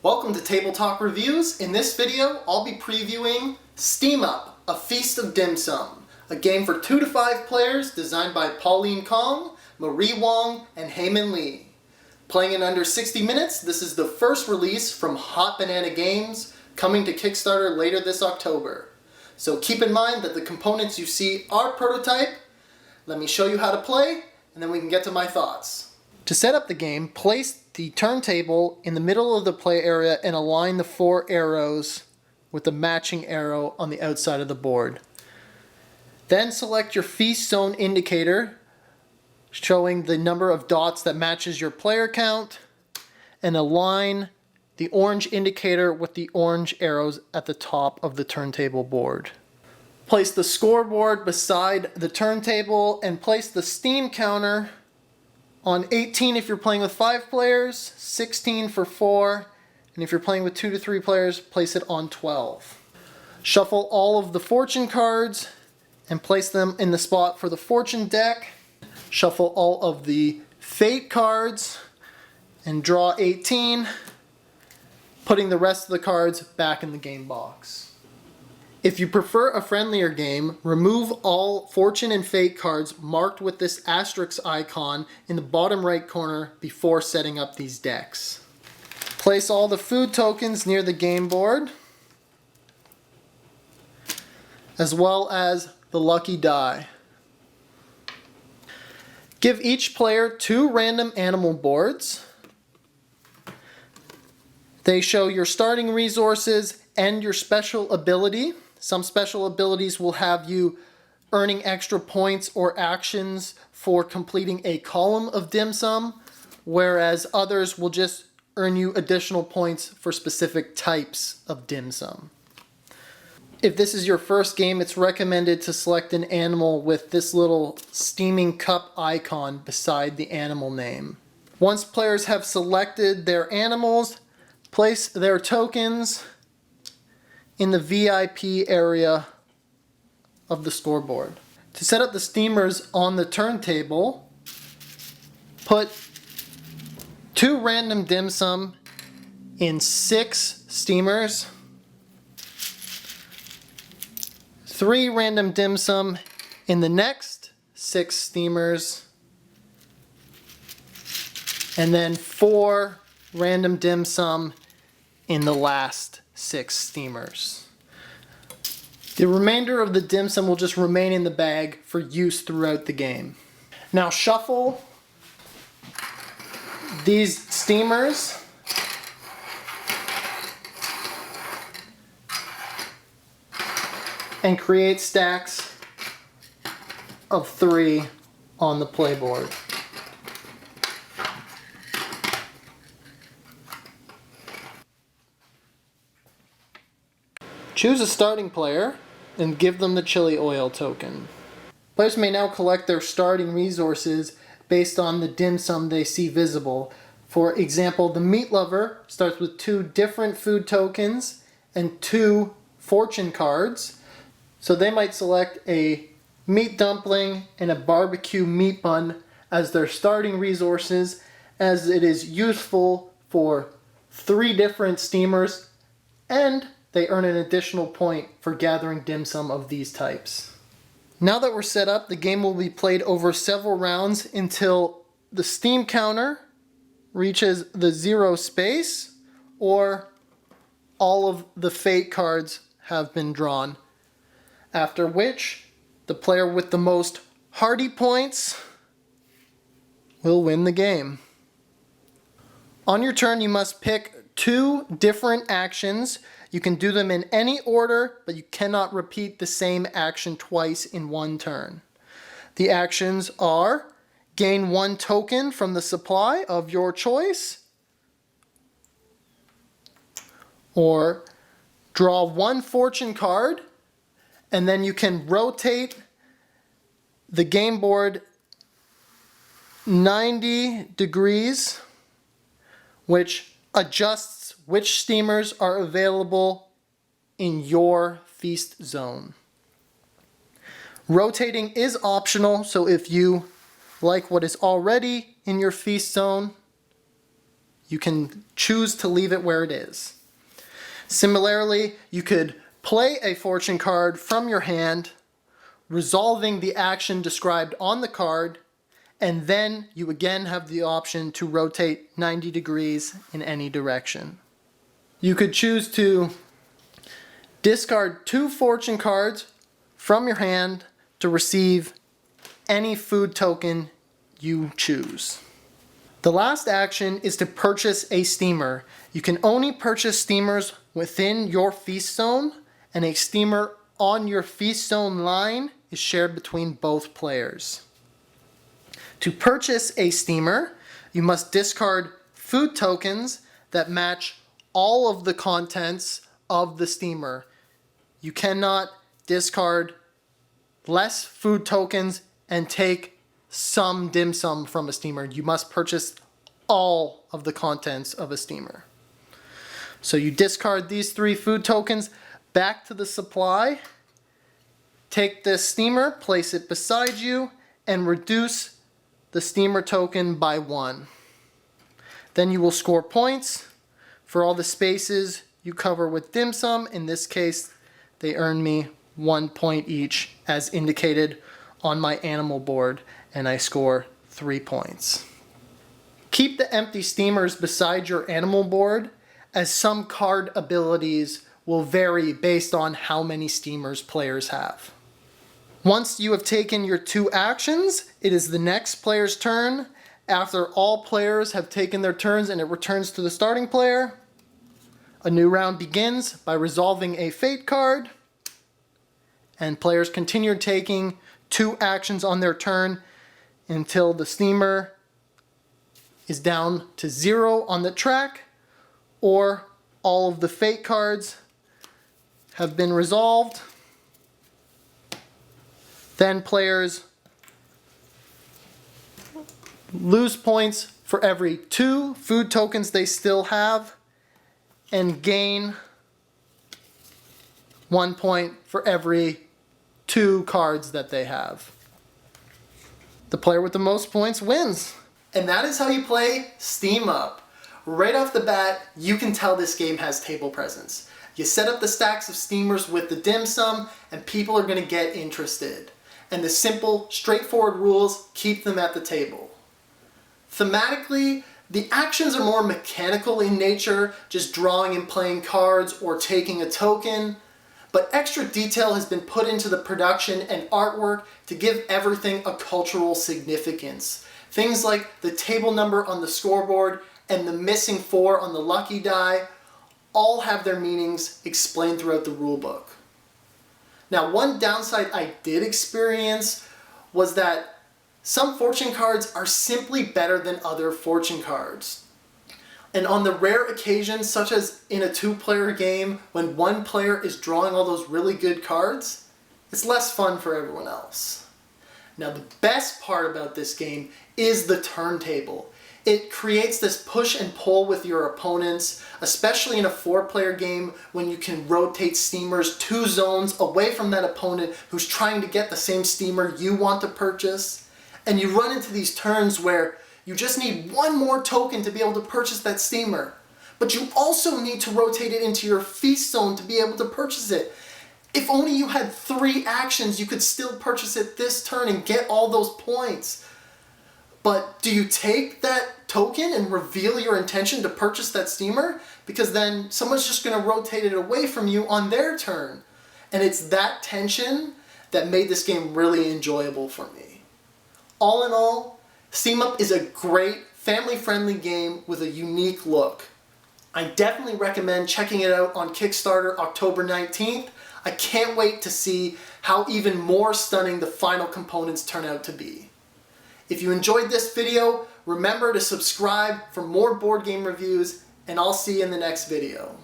Welcome to Table Talk Reviews. In this video, I'll be previewing Steam Up, A Feast of Dim Sum, a game for 2 to 5 players designed by Pauline Kong, Marie Wong, and Heyman Lee. Playing in under 60 minutes, this is the first release from Hot Banana Games, coming to Kickstarter later this October. So keep in mind that the components you see are prototype. Let me show you how to play, and then we can get to my thoughts. To set up the game, place the turntable in the middle of the play area and align the 4 arrows with the matching arrow on the outside of the board. Then select your feast zone indicator, showing the number of dots that matches your player count, and align the orange indicator with the orange arrows at the top of the turntable board. Place the scoreboard beside the turntable and place the Steam counter on 18 if you're playing with 5 players, 16 for 4, and if you're playing with 2 to 3 players, place it on 12. Shuffle all of the fortune cards and place them in the spot for the fortune deck. Shuffle all of the fate cards and draw 18, putting the rest of the cards back in the game box. If you prefer a friendlier game, remove all fortune and fate cards marked with this asterisk icon in the bottom right corner before setting up these decks. Place all the food tokens near the game board, as well as the lucky die. Give each player 2 random animal boards. They show your starting resources and your special ability. Some special abilities will have you earning extra points or actions for completing a column of dim sum, whereas others will just earn you additional points for specific types of dim sum. If this is your first game, it's recommended to select an animal with this little steaming cup icon beside the animal name. Once players have selected their animals, place their tokens in the VIP area of the scoreboard. To set up the steamers on the turntable, put 2 random dim sum in 6 steamers, 3 random dim sum in the next 6 steamers, and then 4 random dim sum in the last 6 steamers. The remainder of the dim sum will just remain in the bag for use throughout the game. Now shuffle these steamers and create stacks of 3 on the playboard. Choose a starting player and give them the chili oil token. Players may now collect their starting resources based on the dim sum they see visible. For example, the meat lover starts with 2 different food tokens and 2 fortune cards. So they might select a meat dumpling and a barbecue meat bun as their starting resources, as it is useful for 3 different steamers, and they earn an additional point for gathering dim sum of these types. Now that we're set up, the game will be played over several rounds until the Steam counter reaches the 0 space or all of the fate cards have been drawn. After which, the player with the most hardy points will win the game. On your turn, you must pick 2 different actions. You can do them in any order, but you cannot repeat the same action twice in one turn. The actions are: gain 1 token from the supply of your choice, or draw 1 fortune card, and then you can rotate the game board 90 degrees, which adjusts which steamers are available in your feast zone. Rotating is optional, so if you like what is already in your feast zone, you can choose to leave it where it is. Similarly, you could play a fortune card from your hand, resolving the action described on the card, and then you again have the option to rotate 90 degrees in any direction. You could choose to discard 2 fortune cards from your hand to receive any food token you choose. The last action is to purchase a steamer. You can only purchase steamers within your feast zone, and a steamer on your feast zone line is shared between both players. To purchase a steamer, you must discard food tokens that match all of the contents of the steamer. You cannot discard less food tokens and take some dim sum from a steamer. You must purchase all of the contents of a steamer. So you discard these 3 food tokens back to the supply, take this steamer, place it beside you, and reduce the steamer token by 1. Then you will score points for all the spaces you cover with dim sum. In this case, they earn me 1 point each as indicated on my animal board, and I score 3 points. Keep the empty steamers beside your animal board, as some card abilities will vary based on how many steamers players have. Once you have taken your 2 actions, it is the next player's turn. After all players have taken their turns and it returns to the starting player, a new round begins by resolving a fate card, and players continue taking 2 actions on their turn until the steamer is down to 0 on the track, or all of the fate cards have been resolved. Then players lose points for every 2 food tokens they still have, and gain 1 point for every 2 cards that they have. The player with the most points wins. And that is how you play Steam Up. Right off the bat, you can tell this game has table presence. You set up the stacks of steamers with the dim sum, and people are going to get interested. And the simple, straightforward rules keep them at the table. Thematically, the actions are more mechanical in nature, just drawing and playing cards or taking a token, but extra detail has been put into the production and artwork to give everything a cultural significance. Things like the table number on the scoreboard and the missing 4 on the lucky die all have their meanings explained throughout the rulebook. Now, one downside I did experience was that some fortune cards are simply better than other fortune cards. And on the rare occasions, such as in a 2-player game, when one player is drawing all those really good cards, it's less fun for everyone else. Now, the best part about this game is the turntable. It creates this push and pull with your opponents, especially in a 4-player game when you can rotate steamers 2 zones away from that opponent who's trying to get the same steamer you want to purchase. And you run into these turns where you just need 1 more token to be able to purchase that steamer. But you also need to rotate it into your feast zone to be able to purchase it. If only you had 3 actions, you could still purchase it this turn and get all those points. But do you take that token and reveal your intention to purchase that steamer? Because then someone's just going to rotate it away from you on their turn. And it's that tension that made this game really enjoyable for me. All in all, Steam Up is a great family-friendly game with a unique look. I definitely recommend checking it out on Kickstarter October 19th. I can't wait to see how even more stunning the final components turn out to be. If you enjoyed this video, remember to subscribe for more board game reviews, and I'll see you in the next video.